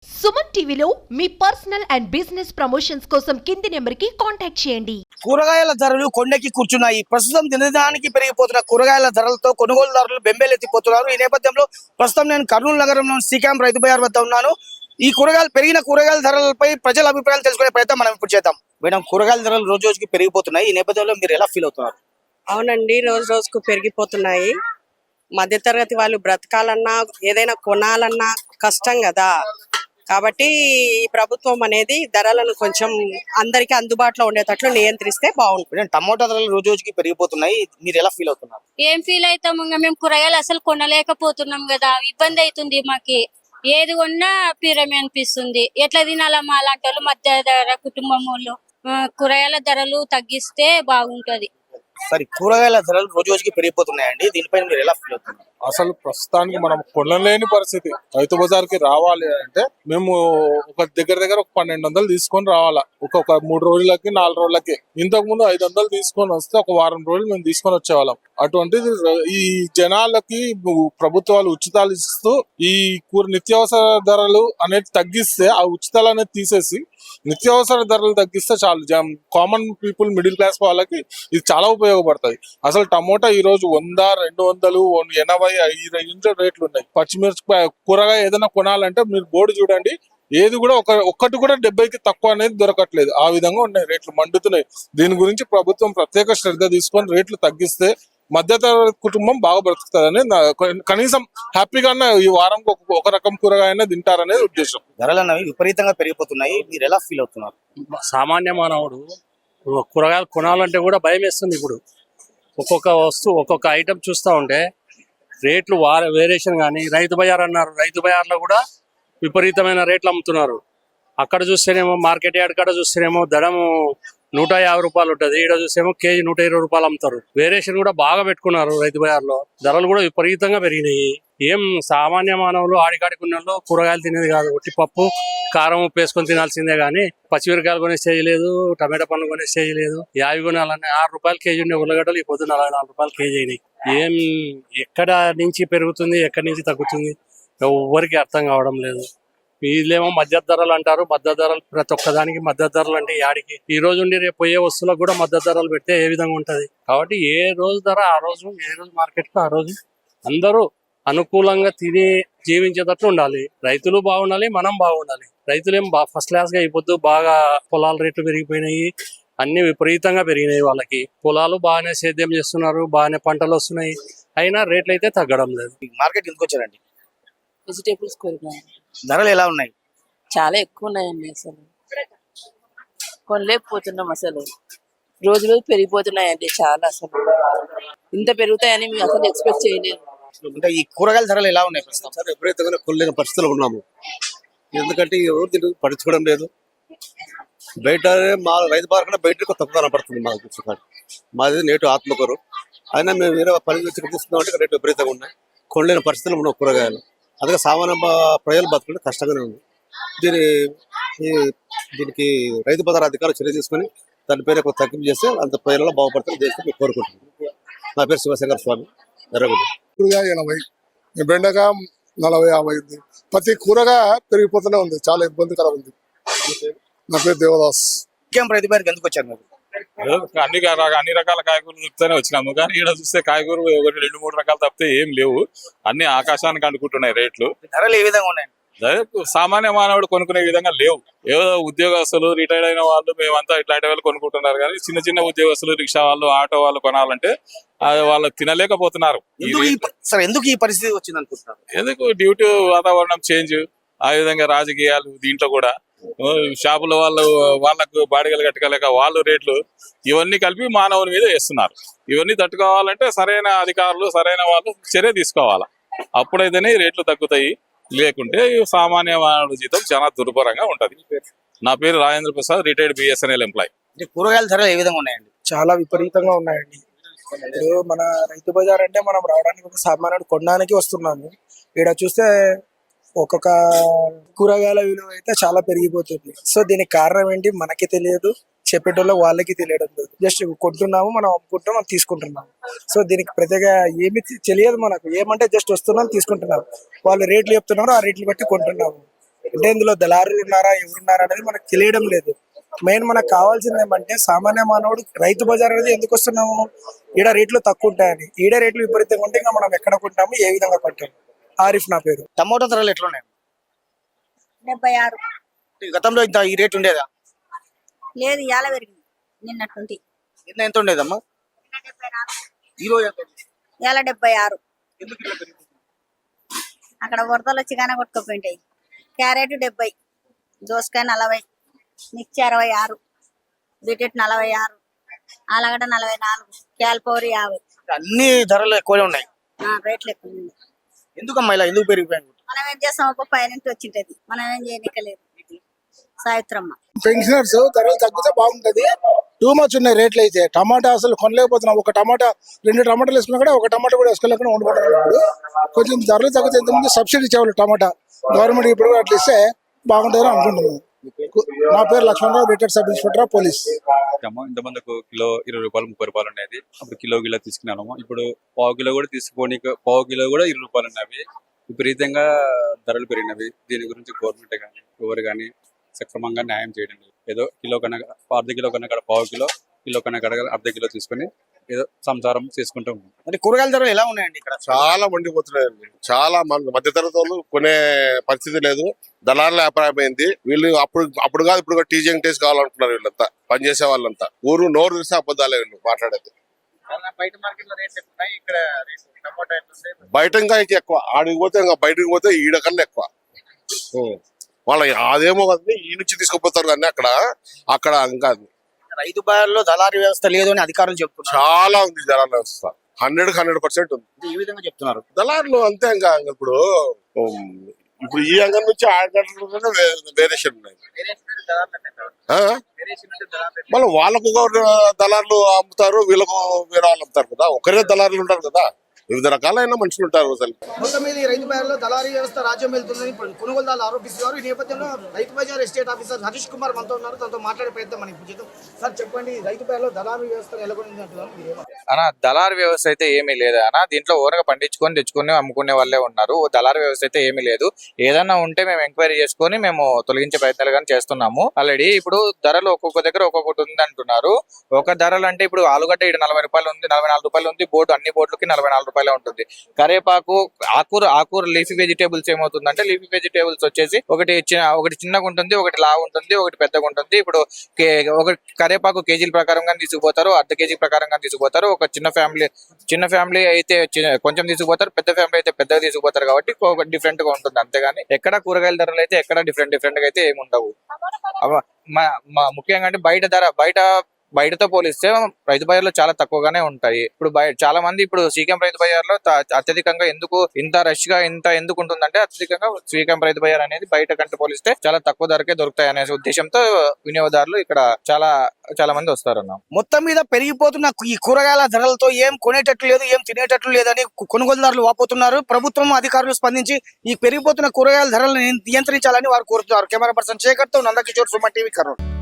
సుమన్ టీవీలో మీ personal and business promotions కోసం కింది నెంబర్కి కాంటాక్ట్ చేయండి. కూరగాయల ధరలు కొండెక్కి కూర్చున్నాయి. ప్రస్తుతం దినదినానికి పెరిగిపోతున్న కూరగాయల ధరలతో కొనుగోలుదారులు బెంబేలెత్తిపోతున్నారు. ఈ నేపథ్యంలో ప్రస్తుతం నేను కర్నూలు నగరంలోని సి క్యాంప్ రైతు బజార్ వద్ద ఉన్నాను. ఈ పెరిగిన కూరగాయల ధరలపై ప్రజల అభిప్రాయాలు తెలుసుకునే ప్రయత్నం మనం ఇప్పుడు చేద్దాం. మేడం, కూరగాయల ధరలు రోజు రోజుకి పెరిగిపోతున్నాయి. ఈ నేపథ్యంలో మీరు ఎలా ఫీల్ అవుతున్నారు? అవునండి, రోజు రోజుకు పెరిగిపోతున్నాయి. మధ్యతరగతి వాళ్ళు బ్రతకాలన్నా ఏదైనా కొనాలన్నా కష్టం కదా. కాబట్టి ఈ ప్రభుత్వం అనేది ధరలను కొంచెం అందరికి అందుబాటులో ఉండేటట్లు నియంత్రిస్తే బాగుంటుంది. టమోటా ధరలు రోజు రోజుకి పెరిగిపోతున్నాయి. మీరు ఎలా ఫీల్ అవుతున్నారు? ఏం ఫీల్ అవుతాము, ఇంకా మేము కూరగాయలు అసలు కొనలేకపోతున్నాం కదా. ఇబ్బంది అవుతుంది మాకి. ఏది కొన్నా పిరమి అనిపిస్తుంది. ఎట్లా తినాలమ్మా అలాంటి వాళ్ళు, మధ్య ధర కుటుంబం వాళ్ళు. కూరగాయల ధరలు తగ్గిస్తే బాగుంటది. సరే, కూరగాయల ధరలు రోజు రోజుకి పెరిగిపోతున్నాయండి. దీనిపైన మీరు ఎలా ఫీల్ అవుతున్నారు? అసలు ప్రస్తుతానికి మనం కొనలేని పరిస్థితి. రైతు బజార్కి రావాలి అంటే మేము ఒక దగ్గర ఒక 1200 తీసుకొని రావాలా. ఒక 3 రోజులకి 4 రోజులకి. ఇంతకు ముందు 500 తీసుకొని వస్తే ఒక వారం రోజులు మేము తీసుకొని వచ్చేవాళ్ళం. అటువంటిది ఈ జనాలకి ప్రభుత్వాలు ఉచితాలు ఇస్తూ ఈ నిత్యావసర ధరలు అనేది తగ్గిస్తే, ఆ ఉచితాలు అనేది తీసేసి నిత్యావసర ధరలు తగ్గిస్తే చాలు. కామన్ పీపుల్, మిడిల్ క్లాస్ వాళ్ళకి ఇది చాలా ఉపయోగపడుతుంది. అసలు టమోటా ఈ రోజు 100, 200, 80 ఈ రేట్లు ఉన్నాయి. పచ్చిమిర్చి కూరగాయ ఏదైనా కొనాలంటే మీరు బోర్డు చూడండి, ఏది కూడా ఒక్కటి కూడా 70కి తక్కువ అనేది దొరకట్లేదు. ఆ విధంగా ఉన్నాయి, రేట్లు మండుతున్నాయి. దీని గురించి ప్రభుత్వం ప్రత్యేక శ్రద్ధ తీసుకొని రేట్లు తగ్గిస్తే మధ్యతరగతి కుటుంబం బాగా బ్రతుకుతుందని, కనీసం హ్యాపీగా ఈ వారం ఒక రకం కూరగాయనే తింటారనేది ఉద్దేశం. ధరలు అనేవి విపరీతంగా పెరిగిపోతున్నాయి. మీరు ఎలా ఫీల్ అవుతున్నారు? సామాన్య మానవుడు కూరగాయలు కొనాలంటే కూడా భయం వేస్తుంది. ఇప్పుడు ఒక్కొక్క వస్తువు, ఒక్కొక్క ఐటమ్ చూస్తూ ఉంటే రేట్లు వేరియేషన్. కానీ రైతు బజార్ అన్నారు, రైతు బజార్లో కూడా విపరీతమైన రేట్లు అమ్ముతున్నారు. అక్కడ చూస్తేనేమో మార్కెట్ యార్డ్ కాడ చూస్తేనేమో ధరము 150 రూపాయలు ఉంటుంది. ఇక్కడ చూస్తేమో కేజీ 120 రూపాయలు అమ్ముతారు. వేరియేషన్ కూడా బాగా పెట్టుకున్నారు రైతు బజార్లో. ధరలు కూడా విపరీతంగా పెరిగినాయి. ఏం సామాన్య మానవులు ఆడికాడికున్న కూరగాయలు తినేది కాదు. ఒట్టి పప్పు, కారం, ఉప్పు వేసుకొని తినాల్సిందే గానీ పచ్చిమిరకాయలు కొనే స్టేజ్ లేదు, టమాటా పండ్లు కొనే స్టేజ్ లేదు. యావి కొనాలన్నా 6 రూపాయలు కేజీ ఉండే ఉల్లగడ్డలు ఈ పొద్దు 44 రూపాయలు కేజీ అయినాయి. ఏం ఎక్కడ నుంచి పెరుగుతుంది, ఎక్కడి నుంచి తగ్గుతుంది ఎవ్వరికి అర్థం కావడం లేదు. వీళ్ళేమో మధ్య ధరలు అంటారు. మధ్య ధరలు ప్రతి ఒక్కదానికి మధ్య ధరలు అంటే యాడికి? ఈ రోజు ఉండి రేపు పోయే వస్తువులకు కూడా మధ్య ధరలు పెడితే ఏ విధంగా ఉంటది? కాబట్టి ఏ రోజు ధర ఆ రోజు, ఏ రోజు మార్కెట్ కు ఆ రోజు అందరూ అనుకూలంగా తిని జీవించేటట్లు ఉండాలి. రైతులు బాగుండాలి, మనం బాగుండాలి. రైతులేం ఫస్ట్ క్లాస్ గా అయిపోద్దు. బాగా పొలాల రేట్లు పెరిగిపోయినాయి, అన్ని విపరీతంగా పెరిగినాయి. వాళ్ళకి పొలాలు బాగానే సేద్యం చేస్తున్నారు, బాగానే పంటలు వస్తున్నాయి, అయినా రేట్లు అయితే తగ్గడం లేదు. మార్కెట్ ఎందుకు వచ్చారండి? వెజిటేబుల్స్ కూరగాయలు ధరలు ఎలా ఉన్నాయి? చాలా ఎక్కువ ఉన్నాయండి. అసలు కొనలేకపోతున్నాం. అసలు రోజు రోజు పెరిగిపోతున్నాయండి చాలా. అసలు ఇంత పెరుగుతాయని మేము అసలు ఎక్స్పెక్ట్ చేయలేదు. అంటే ఈ కూరగాయల ధరలు ఎలా ఉన్నాయి ప్రస్తుతం? సార్, ఎప్పుడైతే కొనలేని పరిస్థితులు ఉన్నాము. ఎందుకంటే ఎవరు దీన్ని పట్టించుకోవడం లేదు. బయట మా రైతు బార్ కన్నా బయట తక్కువ కనపడుతుంది మాకు. మాది నేటు ఆత్మకూరు. అయినా మేము వేరే పని వచ్చి తీసుకుందామంటే రేటు విపరీతంగా ఉన్నాయి. కొనలేని పరిస్థితులు ఉన్నాం కూరగాయలు. అందుకే సామాన్య ప్రజలు బతుకుంటే కష్టంగానే ఉంది. దీనికి రైతు బజార్ అధికారులు చర్య తీసుకొని దాని పేరు ఎక్కువ తగ్గింపు చేస్తే అంత ప్రజలలో బాగుపడతారని చేస్తే మేము కోరుకుంటున్నాం. నా పేరు శివశంకర్ స్వామి, ఎర్రగుడి. కూరగాయ 80, బెండకాయ 40-50 ఉంది. ప్రతి కూరగాయ పెరిగిపోతూనే ఉంది. చాలా ఇబ్బందికరం ఉంది. నా పేరు దేవదాస్. క్యాంప్ రైతు బజార్కి ఎందుకు వచ్చారు మీరు? అన్ని రకాల కాయగూరలు దొరుకుతూనే వచ్చినాము. కానీ ఇక్కడ చూస్తే కాయగూరలు 1-2-3 రకాలు తప్పితే ఏం లేవు. అన్ని ఆకాశానికి అంటుకుంటున్నాయి రేట్లు. ధరలు ఏ విధంగా ఉన్నాయి? సామాన్య మానవుడు కొనుక్కునే విధంగా లేవు. ఏదో ఉద్యోగస్తులు, రిటైర్డ్ అయిన వాళ్ళు, మేమంతా ఇట్లాంటి వాళ్ళు కొనుక్కుంటున్నారు. కానీ చిన్న చిన్న ఉద్యోగస్తులు, రిక్షా వాళ్ళు, ఆటో వాళ్ళు కొనాలంటే వాళ్ళు తినలేకపోతున్నారు. ఎందుకు ఈ పరిస్థితి వచ్చింది అనుకుంటున్నారు? ఎందుకు? డ్యూటీ వాతావరణం చేంజ్, ఆ విధంగా రాజకీయాలు, దీంట్లో కూడా షాపుల వాళ్ళకు బాడిగలు కట్టుకోలేక వాళ్ళు రేట్లు, ఇవన్నీ కలిపి మానవుని మీద వేస్తున్నారు. ఇవన్నీ తట్టుకోవాలంటే సరైన అధికారులు, సరైన వాళ్ళు చర్య తీసుకోవాలా. అప్పుడైతేనే ఈ రేట్లు తగ్గుతాయి. లేకుంటే సామాన్య మానవుడి జీతం చాలా దుర్భరంగా ఉంటది. నా పేరు Rajendra Prasad, retired BSNL employee. కూరగాయల ధరలు ఏ విధంగా ఉన్నాయండి? చాలా విపరీతంగా ఉన్నాయండి. ఇప్పుడు మన రైతు బజార్ అంటే మనం రావడానికి ఒక సామాన్యుడు కొనడానికి వస్తున్నాము. ఇక్కడ చూస్తే ఒక్కొక్క కూరగాయల విలువ అయితే చాలా పెరిగిపోతుంది. సో దీనికి కారణం ఏంటి మనకి తెలియదు, చెప్పేటోళ్ళు వాళ్ళకి తెలియడం లేదు. జస్ట్ కొంటున్నాము, మనం అమ్ముకుంటాం, మనం తీసుకుంటున్నాము. సో దీనికి ప్రత్యేక ఏమి తెలియదు మనకు. ఏమంటే జస్ట్ వస్తున్నాం, తీసుకుంటున్నాం. వాళ్ళు రేట్లు చెప్తున్నారు, ఆ రేట్లు బట్టి కొంటున్నాము. అంటే ఇందులో దళారులు ఉన్నారా ఎవరున్నారా అనేది మనకు తెలియడం లేదు. మెయిన్ మనకు కావాల్సింది ఏమంటే సామాన్య మానవుడు రైతు బజార్ అనేది ఎందుకు వస్తున్నాము, ఈడ రేట్లు తక్కువ ఉంటాయని. ఈడ రేట్లు విపరీతంగా ఉంటే ఇంకా మనం ఎక్కడ కొంటాము, ఏ విధంగా కొంటాము. ఆరిఫ్ నా పేరు. టమోటా ధరలు ఎట్లున్నాయి? 76 గతంలో ఇంత ఈ రేట్ ఉండేదా? లేదు, ఇవాళ పెరిగింది. నిన్నట్టుండి ఎంత ఉండేదమ్మా? ఈ రోజు ఎంత ఉంది? ఇవాళ 76. ఎందుకు ఇట్లా పెరిగింది? అక్కడ వరదలు వచ్చి కానీ కొట్టుకుపోయింటాయి. క్యారెట్ 70, దోసకాయ 40, మిర్చి 66, బీటెట్ 46, ఆలగడ్డ 44, క్యాల్పౌరి 50. అన్ని ధరలు ఎక్కువనే ఉన్నాయి. రేట్లు ఎక్కువ ఉంది. ఎందుకమ్మా ఇలా ఎందుకు పెరిగిపోయింది? మనం ఏం చేస్తాం, ఒక పైనంటి వచ్చింటది, మనం ఏం చేయనికలేదు. సావిత్రమ్మ. పెన్షనర్స్ ధరలు తగ్గితే బాగుంటది. టూ మచ్ ఉన్నాయి రేట్లు అయితే. టమాటా అసలు కొనలేకపోతున్నాం. ఒక టమాటా 2 టమాటాలు వేసుకున్నా కూడా ఒక టమాటా కూడా వేసుకోలేకుండా వండుకుంటున్నాం. ఇప్పుడు కొంచెం ధరలు తగ్గితే ఇంతకుముందు సబ్సిడీ ఇచ్చేవాళ్ళు టమాటా, గవర్నమెంట్ ఇప్పుడు కూడా అట్లా ఇస్తే బాగుంటుందని అనుకుంటున్నాను. నా పేరు Lakshmanarao, retired sub inspector police. ఇంతమందికి కిలో 20 రూపాయలు 30 రూపాయలు ఉండేది. అప్పుడు కిలో తీసుకున్నాము. ఇప్పుడు పావు కిలో కూడా తీసుకోని పావు కిలో కూడా 20 రూపాయలు ఉన్నవి. విపరీతంగా ధరలు పెరిగినవి. దీని గురించి గవర్నమెంట్ కానీ ఎవరు కానీ సక్రమంగా న్యాయం చేయడం లేదు. ఏదో కిలో కన్నా అర్ధ కిలో కన్నా కూడా పావు కిలో, కిలో కన్నా కూడా అర్ధ కిలో తీసుకొని ఏదో సంసారం చేసుకుంటూ ఉన్నాం. అంటే కూరగాయల ధరలు ఎలా ఉన్నాయండి ఇక్కడ? చాలా మండిపోతున్నాయండి. చాలా మధ్యతరగతి వాళ్ళు కొనే పరిస్థితి లేదు. దళారుల వ్యాపారం అయింది. వీళ్ళు అప్పుడు కాదు ఇప్పుడు టీజింగ్ టేస్ట్ కావాలనుకున్నారు. వీళ్ళంతా పనిచేసే వాళ్ళంతా ఊరు నోరు తెలిసి అబద్ధాలే వీళ్ళు మాట్లాడేది. బయట ఇంకా ఎక్కువ, ఆడికి పోతే ఇంకా బయటకు పోతే ఈడ కన్నా ఎక్కువ. వాళ్ళ అదేమో కదండి, ఈ నుంచి తీసుకుపోతారు కానీ అక్కడ ఇంకా రైతు బజార్లో దళారీ వ్యవస్థ లేదు అని అధికారులు చెప్తున్నారు. చాలా ఉంది దళారుల వ్యవస్థ. 100% ఉంది. ఈ విధంగా చెప్తున్నారు దళారులు అంతే. ఇంకా ఇప్పుడు ఈ అంగం నుంచి ఆ అంగంలోనే వేరియేషన్ ఉన్నాయి. మళ్ళీ వాళ్ళకు దళారులు అమ్ముతారు, వీళ్ళకు వేరే వాళ్ళు అమ్ముతారు కదా. ఒకరే దళారులు ఉంటారు కదా, వివిధ రకాలైన మనుషులు ఉంటారు. అసలు మొత్తం మీద ఈ రైతు బజార్లో దళారీ వ్యవస్థ రాజ్యం వెళ్తుందని కొనుగోలుదారులు ఆరోపిస్తున్నారు. ఈ నేపథ్యంలో రైతు బజార్ ఎస్టేట్ ఆఫీసర్ హరీష్ కుమార్ మనతో ఉన్నారు. తనతో మాట్లాడే ప్రయత్నం మనం ఇప్పుడు చేద్దాం. సార్ చెప్పండి, రైతు బజార్లో దళారీ వ్యవస్థ నెలకొంది అంటున్నారు. అన్న, దళారీ వ్యవస్థ అయితే ఏమీ లేదు అన్న. దీంట్లో ఓరగా పండించుకొని తెచ్చుకొని అమ్ముకునే వాళ్ళే ఉన్నారు. దళారీ వ్యవస్థ అయితే ఏమీ లేదు. ఏదన్నా ఉంటే మేము ఎంక్వైరీ చేసుకొని మేము తొలగించే ప్రయత్నాలు కానీ చేస్తున్నాము. ఆల్రెడీ ఇప్పుడు ధరలు ఒక్కొక్క దగ్గర ఒక్కొక్కటి ఉంది అంటున్నారు. ఒక ధరలు అంటే ఇప్పుడు ఆలుగడ్డ ఇక్కడ 40 రూపాయలు ఉంది, 44 రూపాయలు ఉంది. బోర్డు అన్ని బోర్డులకి 44 రూపాయలు ఉంటుంది. కరేపాకు, ఆకూర లీఫీ వెజిటేబుల్స్ ఏమవుతుందంటే, లీఫీ వెజిటేబుల్స్ వచ్చేసి ఒకటి చిన్నగా ఉంటుంది, ఒకటి లావు ఉంటుంది, ఒకటి పెద్దగా ఉంటుంది. ఇప్పుడు ఒక కరేపాకు కేజీల ప్రకారంగా తీసుకుపోతారు, అర్ధ కేజీ ప్రకారంగా తీసుకుపోతారు. ఒక చిన్న ఫ్యామిలీ అయితే కొంచెం తీసుకుపోతారు, పెద్ద ఫ్యామిలీ అయితే పెద్దగా తీసుకుపోతారు. కాబట్టి డిఫరెంట్ గా ఉంటుంది. అంతేగాని ఎక్కడ కూరగాయల ధరలు అయితే ఎక్కడ డిఫరెంట్ గా అయితే ఏమి ఉండవు. ముఖ్యంగా అంటే బయటతో పోలిస్తే రైతు బజార్లో చాలా తక్కువగానే ఉంటాయి. ఇప్పుడు చాలా మంది ఇప్పుడు శ్రీకాంత్ రైతు బజార్లో అత్యధికంగా ఎందుకు ఇంత రష్ గా ఎందుకు ఉంటుందంటే, అత్యధికంగా శ్రీకాంత్ రైతు బజార్ అనేది బయట కంటే పోలిస్తే చాలా తక్కువ ధరకే దొరుకుతాయి అనే ఉద్దేశంతో వినియోగదారులు ఇక్కడ చాలా మంది వస్తారన్న. మొత్తం మీద పెరిగిపోతున్న ఈ కూరగాయల ధరలతో ఏం కొనేటట్లు లేదు, ఏం తినేటట్లు లేదని కొనుగోలుదారులు వాపోతున్నారు. ప్రభుత్వం అధికారులు స్పందించి ఈ పెరిగిపోతున్న కూరగాయల ధరలను నియంత్రించాలని వారు కోరుతున్నారు. కెమెరా పర్సన్ శేఖర్ తో నందకిషోర్, సుమన్ టీవీ, కర్నూలు.